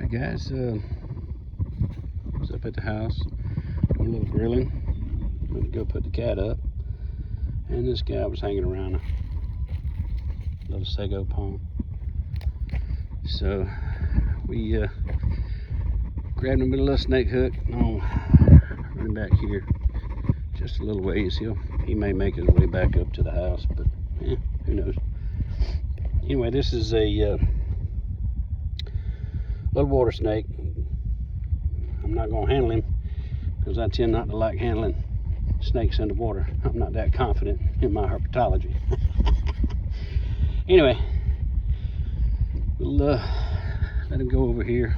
Alright guys, was up at the house doing a little grilling. Went to go put the cat up, and this guy was hanging around a little sago palm. So we grabbed him with a little snake hook. Running back here just a little ways. He may make his way back up to the house, but who knows. Anyway, this is a little water snake. I'm not going to handle him because I tend not to like handling snakes in the water. I'm not that confident in my herpetology. Anyway, we'll let him go over here.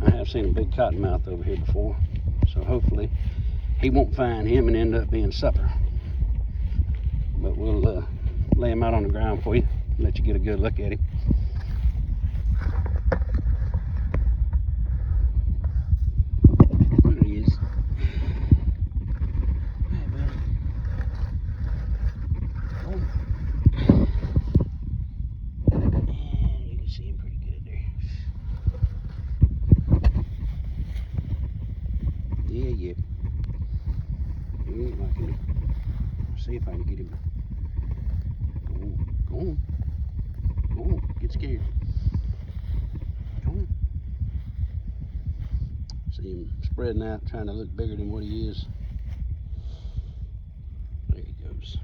I have seen a big cottonmouth over here before, so hopefully he won't find him and end up being supper. But we'll lay him out on the ground for you, let you get a good look at him. There he is. Hey, buddy. Oh. And you can see him pretty good there. Yeah. See if I can get him. Go on. Get scared. Go on. See him spreading out, trying to look bigger than what he is. There he goes.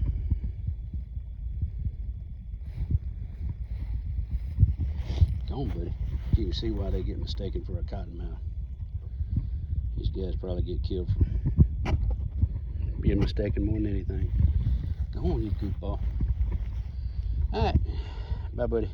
Go on, buddy. You can see why they get mistaken for a cottonmouth. These guys probably get killed for being mistaken more than anything. Go on, you goofball. Alright. Bye, buddy.